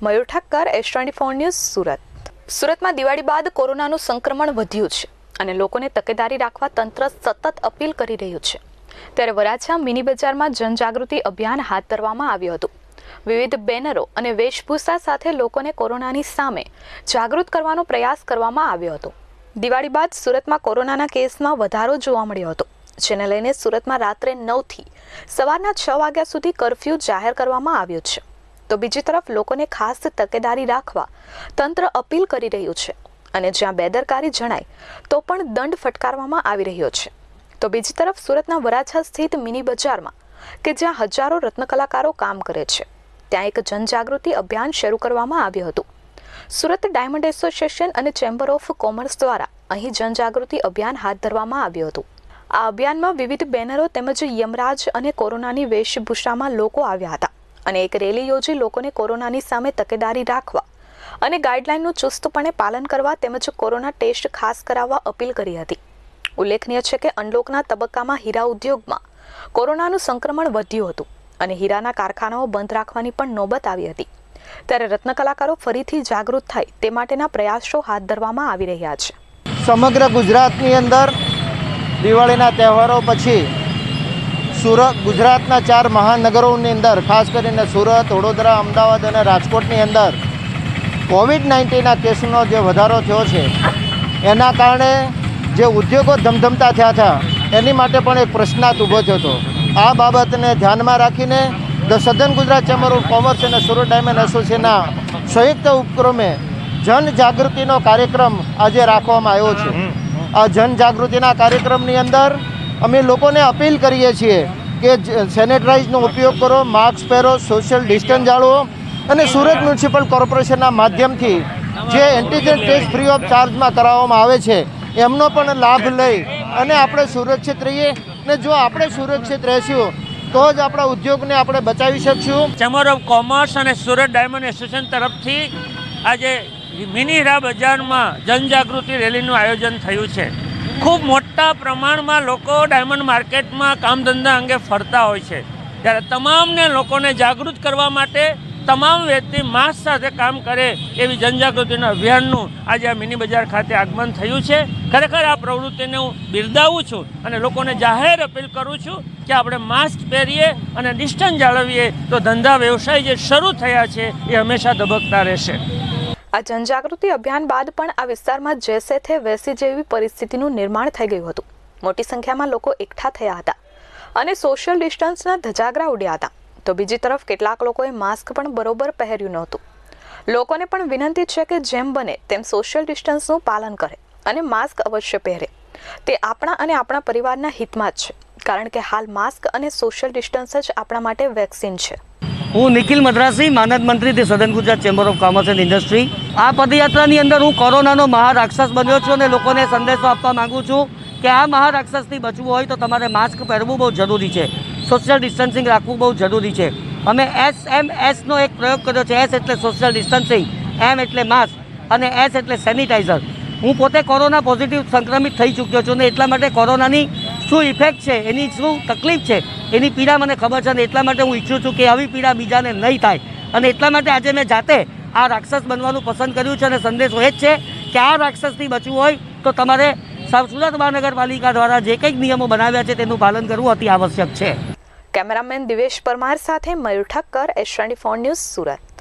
મયુર Thakkar, S24 news, Surat. સુરતમાં દિવાળી બાદ કોરોનાનું સંક્રમણ વધ્યું છે અને લોકોને તકેદારી રાખવા તંત્ર સતત અપીલ કરી રહ્યું છે. ત્યારે વરાછા મિની બજારમાં જનજાગૃતિ અભિયાન હાથ ધરવામાં આવ્યું હતું. વિવિધ બેનરો અને વેશભૂષા સાથે લોકોને કોરોનાની સામે જાગૃત કરવાનો પ્રયાસ કરવામાં આવ્યો હતો. દિવાળી બાદ સુરતમાં કોરોનાના કેસમાં વધારો જોવા મળ્યો હતો, જેને લઈને સુરતમાં રાત્રે 9 થી સવારના 6 વાગ્યા સુધી કર્ફ્યુ જાહેર કરવામાં આવ્યો છે. તો બીજી તરફ લોકોને ખાસ તકેદારી રાખવા તંત્ર અપીલ કરી રહ્યું છે અને જ્યાં બેદરકારી જણાય તો પણ દંડ ફટકારવામાં આવી રહ્યો છે. તો બીજી તરફ સુરતના વરાછા સ્થિત મિની બજારમાં કે જ્યાં હજારો રત્નકલાકારો કામ કરે છે, ત્યાં એક જનજાગૃતિ અભિયાન શરૂ કરવામાં આવ્યું હતું. સુરત ડાયમંડ એસોસિએશન અને ચેમ્બર ઓફ કોમર્સ દ્વારા અહીં જનજાગૃતિ અભિયાન હાથ ધરવામાં આવ્યું હતું. આ અભિયાનમાં વિવિધ બેનરો તેમજ યમરાજ અને કોરોનાની વેશભૂષામાં લોકો આવ્યા હતા અને એક રેલી યોજી લોકોને કોરોનાની સામે તકેદારી રાખવા અને ગાઈડલાઈનનું ચુસ્તપણે પાલન કરવા તેમજ કોરોના ટેસ્ટ ખાસ કરાવવા અપીલ કરી હતી. ઉલ્લેખનીય છે કે અનલોકના તબક્કામાં હીરા ઉદ્યોગમાં કોરોનાનું સંક્રમણ વધ્યું હતું અને હીરાના કારખાનાઓ બંધ રાખવાની પણ નોબત આવી હતી. ત્યારે રત્નકલાકારો ફરીથી જાગૃત થાય તે માટેના પ્રયાસો હાથ ધરવામાં આવી રહ્યા છે. સમગ્ર ગુજરાતની અંદર દિવાળીના તહેવારો પછી ગુજરાતના 4 મહાનગરોની અંદર, ખાસ કરીને સુરત, વડોદરા, અમદાવાદ અને રાજકોટની અંદર કોવિડ-19ના કેસનો જે વધારો થયો છે એના કારણે જે ઉદ્યોગો ધમધમતા થયા હતા એની માટે પણ એક પ્રશ્નાર્થ ઊભો થયો હતો. આ બાબતને ધ્યાનમાં રાખીને the southern Gujarat chamber of commerce અને સુરત ડાયમંડ એસોસિએશનના સંયુક્ત ઉપક્રમે જનજાગૃતિનો કાર્યક્રમ આજે રાખવામાં આવ્યો છે. આ જનજાગૃતિના કાર્યક્રમની અંદર અમે લોકોને અપીલ કરીએ છીએ કે સેનેટાઇઝનો ઉપયોગ કરો, માસ્ક પહેરો, સોશિયલ ડિસ્ટન્સ જાળવો અને સુરત મ્યુનિસિપલ કોર્પોરેશનના માધ્યમથી જે એન્ટીજન ટેસ્ટ ફ્રી ઓફ ચાર્જમાં કરાવવામાં આવે છે એમનો પણ લાભ લઈ અને આપણે સુરક્ષિત રહીએ. ને જો આપણે સુરક્ષિત રહીશું તો જ આપણા ઉદ્યોગને આપણે બચાવી શકશું. ચેમ્બર ઓફ કોમર્સ અને સુરત ડાયમંડ એસોસિએશન તરફથી આજે મિની હીરા બજારમાં જનજાગૃતિ રેલીનું આયોજન થયું છે. ખૂબ મોટા પ્રમાણમાં લોકો ડાયમંડ માર્કેટમાં કામ ધંધા અંગે ફરતા હોય છે, ત્યારે તમામને લોકોને જાગૃત કરવા માટે તમામ વ્યક્તિ માસ્ક સાથે કામ કરે એવી જનજાગૃતિના અભિયાનનું આજે આ મિની બજાર ખાતે આગમન થયું છે. ખરેખર આ પ્રવૃત્તિને હું બિરદાવું છું અને લોકોને જાહેર અપીલ કરું છું કે આપણે માસ્ક પહેરીએ અને ડિસ્ટન્સ જાળવીએ તો ધંધા વ્યવસાય જે શરૂ થયા છે એ હંમેશા ધબકતા રહેશે. આ જનજાગૃતિ અભિયાન બાદ પણ આ વિસ્તારમાં જેસે થે વેસી જેવી પરિસ્થિતિનું નિર્માણ થઈ ગયું હતું. મોટી સંખ્યામાં લોકો એકઠા થયા હતા અને સોશિયલ ડિસ્ટન્સના ધજાગરા ઉડ્યા હતા. તો બીજી તરફ કેટલાક લોકોએ માસ્ક પણ બરોબર પહેર્યું નહોતું. લોકોને પણ વિનંતી છે કે જેમ બને તેમ સોશિયલ ડિસ્ટન્સનું પાલન કરે અને માસ્ક અવશ્ય પહેરે. તે આપણા અને આપણા પરિવારના હિતમાં જ છે, કારણ કે હાલ માસ્ક અને સોશિયલ ડિસ્ટન્સ જ આપણા માટે વેક્સિન છે. હું નિખિલ મદ્રાસી, માનદ મંત્રી the southern Gujarat chamber of commerce and industry. આ પદયાત્રાની અંદર હું કોરોનાનો મહારાક્ષસ બન્યો છું અને લોકોને સંદેશો આપવા માંગુ છું કે આ મહારાક્ષસથી બચવું હોય તો તમારે માસ્ક પહેરવું બહુ જરૂરી છે, સોશિયલ ડિસ્ટન્સિંગ રાખવું બહુ જરૂરી છે. અમે SMS એક પ્રયોગ કર્યો છે. S એટલે સોશિયલ ડિસ્ટન્સિંગ, M એટલે માસ્ક અને S એટલે સેનિટાઈઝર. હું પોતે કોરોના પોઝિટિવ સંક્રમિત થઈ ચૂક્યો છું અને એટલા માટે કોરોનાની શું ઇફેક્ટ છે, એની શું તકલીફ છે, એની પીડા મને ખબર છે અને એટલા માટે હું ઈચ્છું છું કે આવી પીડા બીજાને નહીં થાય અને એટલા માટે આજે મેં જાતે આ રાક્ષસ બનવાનું પસંદ કર્યું છે અને સંદેશો એ જ છે કે આ રાક્ષસથી બચવું હોય તો તમારે સુરત મહાનગરપાલિકા દ્વારા જે કંઈક નિયમો બનાવ્યા છે તેનું પાલન કરવું અતિ આવશ્યક છે. કેમેરામેન દિવેશ પરમાર સાથે મયુર ઠક્કર, S24 ન્યૂઝ, સુરત.